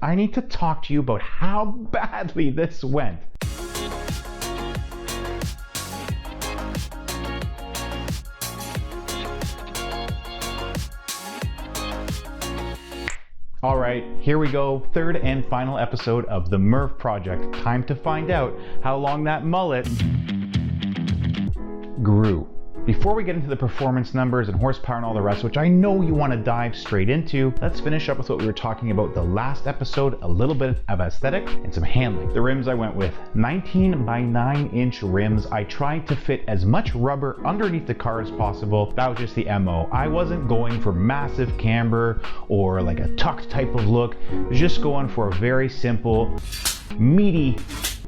I need to talk to you about how badly this went. Alright, here we go, third and final episode of the MERV project. Time to find out how long that mullet grew. Before we get into the performance numbers and horsepower and all the rest, which I know you want to dive straight into, let's finish up with what we were talking about the last episode, a little bit of aesthetic and some handling. The rims I went with, 19 by 9 inch rims. I tried to fit as much rubber underneath the car as possible. That was just the MO. I wasn't going for massive camber or like a tucked type of look. I was just going for a very simple, meaty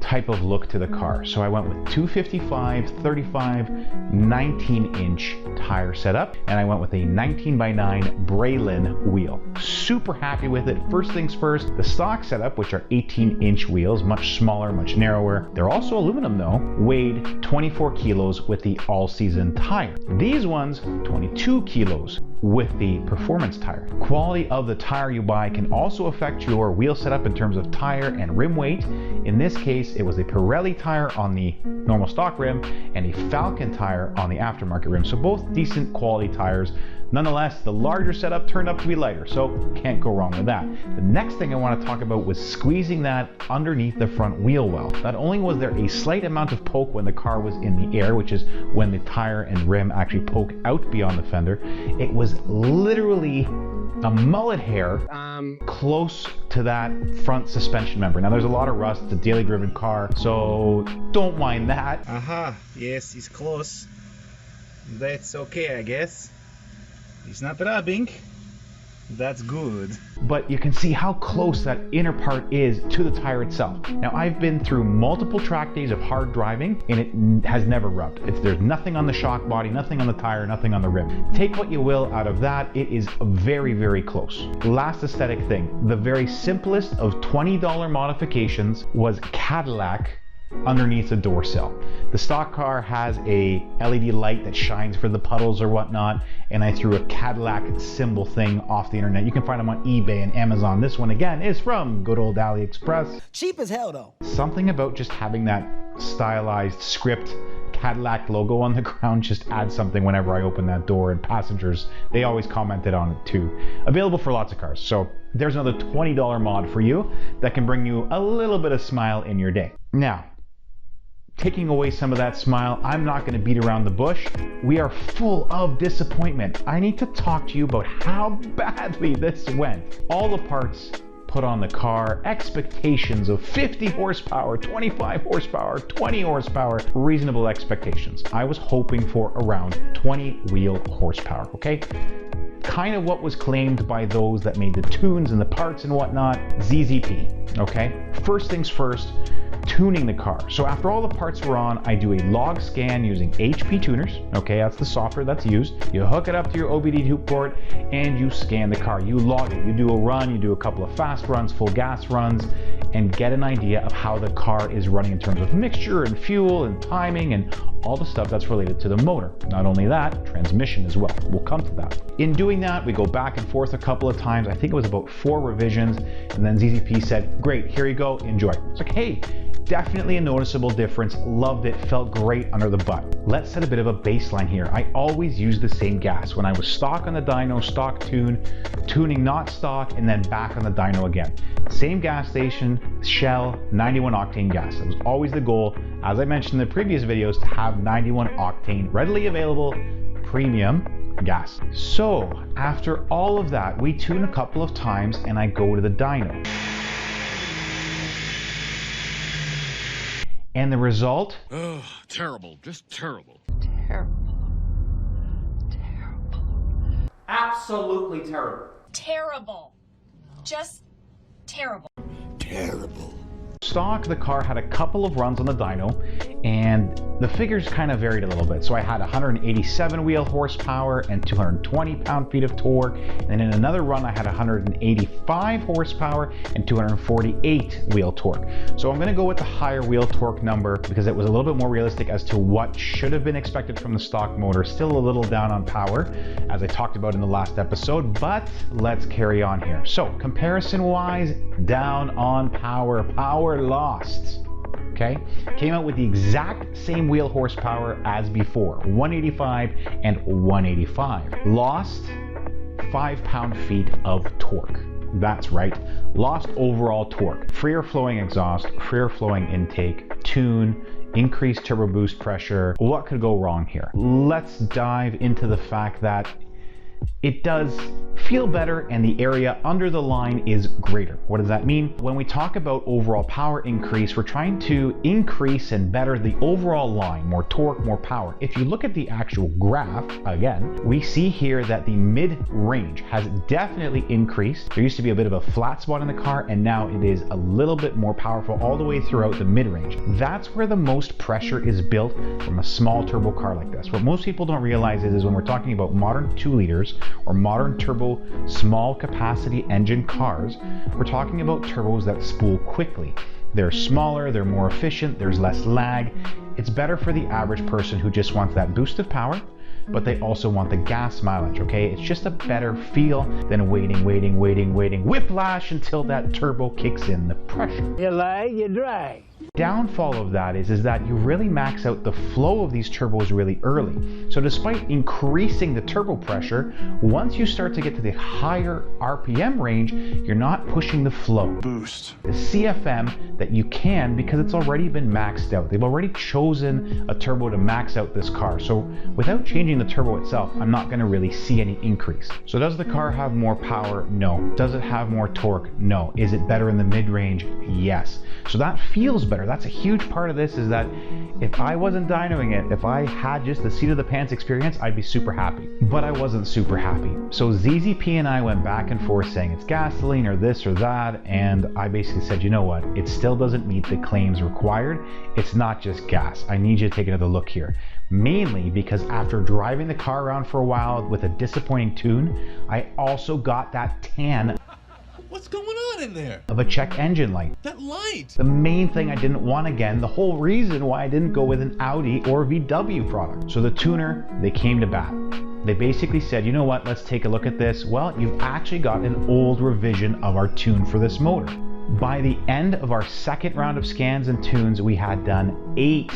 type of look to the car. So I went with 255, 35, 19 inch tire setup, and I went with a 19 by 9 Braylon wheel. Super happy with it. First things first, the stock setup, which are 18 inch wheels, much smaller, much narrower. They're also aluminum though, weighed 24 kilos with the all-season tire. These ones, 22 kilos with the performance tire. Quality of the tire you buy can also affect your wheel setup in terms of tire and rim weight. In this case, it was a Pirelli tire on the normal stock rim and a Falcon tire on the aftermarket rim. So both decent quality tires. Nonetheless, the larger setup turned up to be lighter, so can't go wrong with that. The next thing I want to talk about was squeezing that underneath the front wheel well. Not only was there a slight amount of poke when the car was in the air, which is when the tire and rim actually poke out beyond the fender, it was literally a mullet hair close to that front suspension member. Now there's a lot of rust, it's a daily driven car, so don't mind that. Yes, it's close. That's okay, I guess. It's not rubbing. That's good. But you can see how close that inner part is to the tire itself. Now I've been through multiple track days of hard driving and it has never rubbed. There's nothing on the shock body, nothing on the tire, nothing on the rim. Take what you will out of that, it is very, very close. Last aesthetic thing, the very simplest of $20 modifications was Cadillac underneath the door sill. The stock car has a LED light that shines for the puddles or whatnot, and I threw a Cadillac symbol thing off the internet. You can find them on eBay and Amazon. This one again is from good old AliExpress. Cheap as hell though. Something about just having that stylized script Cadillac logo on the ground just adds something whenever I open that door, and passengers, they always commented on it too. Available for lots of cars. So there's another $20 mod for you that can bring you a little bit of smile in your day. Now, taking away some of that smile, I'm not going to beat around the bush. We are full of disappointment. I need to talk to you about how badly this went. All the parts put on the car, expectations of 50 horsepower, 25 horsepower, 20 horsepower, reasonable expectations. I was hoping for around 20 wheel horsepower, okay? Kind of what was claimed by those that made the tunes and the parts and whatnot, ZZP, okay? First things first, tuning the car. So after all the parts were on, I do a log scan using HP tuners. Okay, that's the software that's used. You hook it up to your OBD2 port and you scan the car. You log it. You do a run, you do a couple of fast runs, full gas runs, and get an idea of how the car is running in terms of mixture and fuel and timing and all the stuff that's related to the motor. Not only that, transmission as well. We'll come to that. In doing that, we go back and forth a couple of times. I think it was about 4 revisions, and then ZZP said, great, here you go, enjoy. It's like, hey, definitely a noticeable difference. Loved it, felt great under the butt. Let's set a bit of a baseline here. I always use the same gas. When I was stock on the dyno, stock tune, tuning not stock, and then back on the dyno again. Same gas station, Shell, 91 octane gas. That was always the goal, as I mentioned in the previous videos, to have 91 octane readily available premium gas. So after all of that, we tune a couple of times and I go to the dyno. And the result? Oh, terrible, just terrible. Terrible. Terrible. Absolutely terrible. Terrible. Just terrible. Terrible. Stock, the car had a couple of runs on the dyno and the figures kind of varied a little bit. So I had 187 wheel horsepower and 220 pound-feet of torque, and in another run I had 185 horsepower and 248 wheel torque. So I'm going to go with the higher wheel torque number because it was a little bit more realistic as to what should have been expected from the stock motor. Still a little down on power, as I talked about in the last episode, but let's carry on here. So comparison-wise, down on power, power lost. Okay, came out with the exact same wheel horsepower as before, 185 and 185. Lost 5 pound-feet of torque. That's right, lost overall torque. Freer flowing exhaust, freer flowing intake, tune, increased turbo boost pressure. What could go wrong here? Let's dive into the fact that it does feel better and the area under the line is greater. What does that mean? When we talk about overall power increase, we're trying to increase and better the overall line, more torque, more power. If you look at the actual graph, again, we see here that the mid-range has definitely increased. There used to be a bit of a flat spot in the car, and now it is a little bit more powerful all the way throughout the mid-range. That's where the most pressure is built from a small turbo car like this. What most people don't realize is when we're talking about modern 2 liters or modern turbo small capacity engine cars, we're talking about turbos that spool quickly. They're smaller, they're more efficient, there's less lag. It's better for the average person who just wants that boost of power, but they also want the gas mileage, okay? It's just a better feel than waiting, whiplash until that turbo kicks in the pressure. You lie, you dry. Downfall of that is that you really max out the flow of these turbos really early. So despite increasing the turbo pressure, once you start to get to the higher RPM range, you're not pushing the flow. Boost. The CFM that you can, because it's already been maxed out. They've already chosen a turbo to max out this car. So without changing the turbo itself, I'm not going to really see any increase. So does the car have more power? No. Does it have more torque? No. Is it better in the mid-range? Yes. So that feels better. That's a huge part of this, is that if I wasn't dynoing it, if I had just the seat of the pants experience, I'd be super happy. But I wasn't super happy. So ZZP and I went back and forth saying it's gasoline or this or that, and I basically said, you know what, it still doesn't meet the claims required. It's not just gas. I need you to take another look here. Mainly because after driving the car around for a while with a disappointing tune, I also got that tan What's going on in there? of a check engine light. That light! The main thing I didn't want, again, the whole reason why I didn't go with an Audi or VW product. So the tuner, they came to bat. They basically said, you know what, let's take a look at this. Well, you've actually got an old revision of our tune for this motor. By the end of our second round of scans and tunes, we had done 8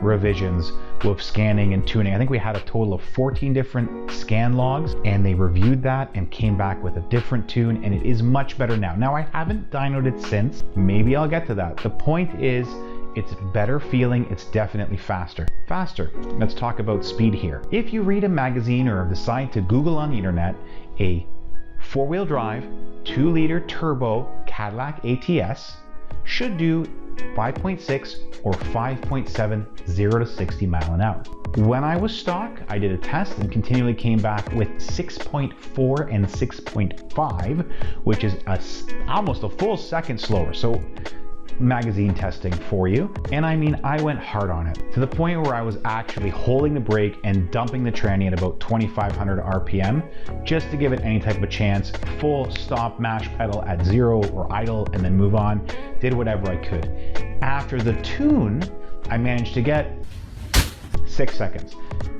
revisions with scanning and tuning. I think we had a total of 14 different scan logs, and they reviewed that and came back with a different tune, and it is much better now. Now, I haven't dynoed it since. Maybe I'll get to that. The point is, it's better feeling, it's definitely faster. Faster. Let's talk about speed here. If you read a magazine or decide to Google on the internet, a 4-wheel drive, 2-liter turbo Cadillac ATS should do 5.6 or 5.7 0 to 60 mile an hour. When I was stock, I did a test and continually came back with 6.4 and 6.5, which is almost a full second slower. So magazine testing for you. And I mean, I went hard on it to the point where I was actually holding the brake and dumping the tranny at about 2,500 RPM just to give it any type of a chance. Full stop mash pedal at 0 or idle and then move on. Did whatever I could. After the tune, I managed to get 6 seconds.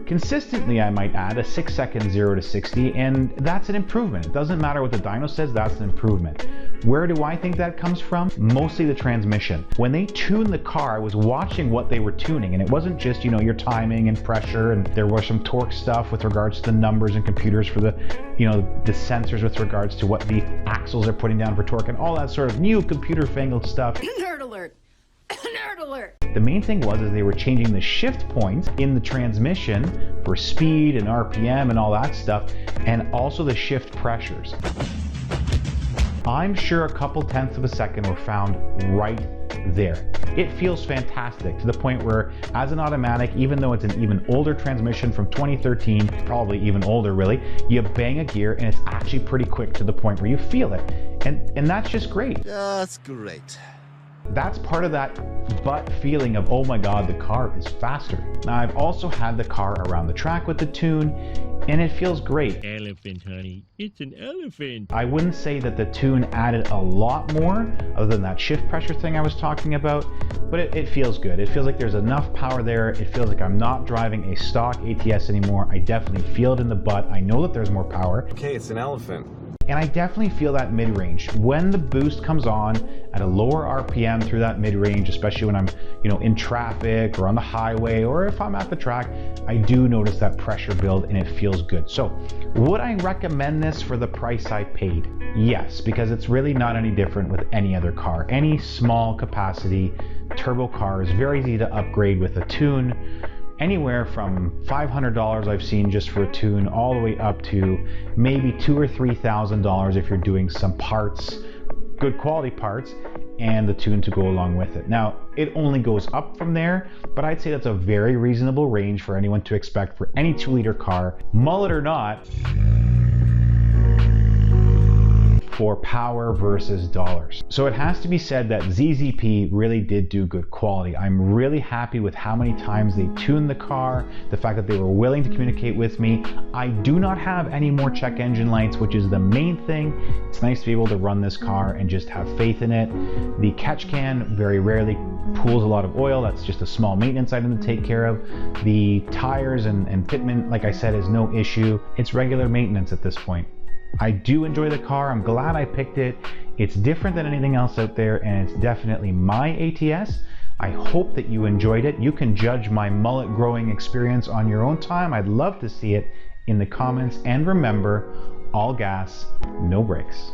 Consistently, I might add, a 6 second 0 to 60, and that's an improvement. It doesn't matter what the dyno says, that's an improvement. Where do I think that comes from? Mostly the transmission. When they tuned the car, I was watching what they were tuning, and it wasn't just, you know, your timing and pressure, and there was some torque stuff with regards to the numbers and computers for the, you know, the sensors with regards to what the axles are putting down for torque and all that sort of new computer fangled stuff. Nerd alert! Nerd alert! The main thing was they were changing the shift points in the transmission for speed and RPM and all that stuff, and also the shift pressures. I'm sure a couple tenths of a second were found right there. It feels fantastic to the point where, as an automatic, even though it's an even older transmission from 2013, probably even older really, you bang a gear and it's actually pretty quick to the point where you feel it. And that's just great. That's great. that's part of that butt feeling of, oh my god, the car is faster. Now I've also had the car around the track with the tune, and it feels great. Elephant, honey. It's an elephant. I wouldn't say that the tune added a lot more other than that shift pressure thing I was talking about, but it feels good. It feels like there's enough power there. It feels like I'm not driving a stock ATS anymore. I definitely feel it in the butt. I know that there's more power. Okay, it's an elephant. And I definitely feel that mid-range. When the boost comes on at a lower RPM through that mid-range, especially when I'm, in traffic or on the highway, or if I'm at the track, I do notice that pressure build and it feels good. So would I recommend this for the price I paid? Yes, because it's really not any different with any other car. Any small capacity turbo car is very easy to upgrade with a tune. Anywhere from $500 I've seen just for a tune, all the way up to maybe $2,000 or $3,000 if you're doing some parts, good quality parts, and the tune to go along with it. Now, it only goes up from there, but I'd say that's a very reasonable range for anyone to expect for any 2-liter car, mullet or not, for power versus dollars. So it has to be said that ZZP really did do good quality. I'm really happy with how many times they tuned the car, the fact that they were willing to communicate with me. I do not have any more check engine lights, which is the main thing. It's nice to be able to run this car and just have faith in it. The catch can very rarely pools a lot of oil. That's just a small maintenance item to take care of. The tires and fitment, like I said, is no issue. It's regular maintenance at this point. I do enjoy the car. I'm glad I picked it. It's different than anything else out there, and it's definitely my ATS. I hope that you enjoyed it. You can judge my mullet growing experience on your own time. I'd love to see it in the comments. And remember, all gas, no brakes.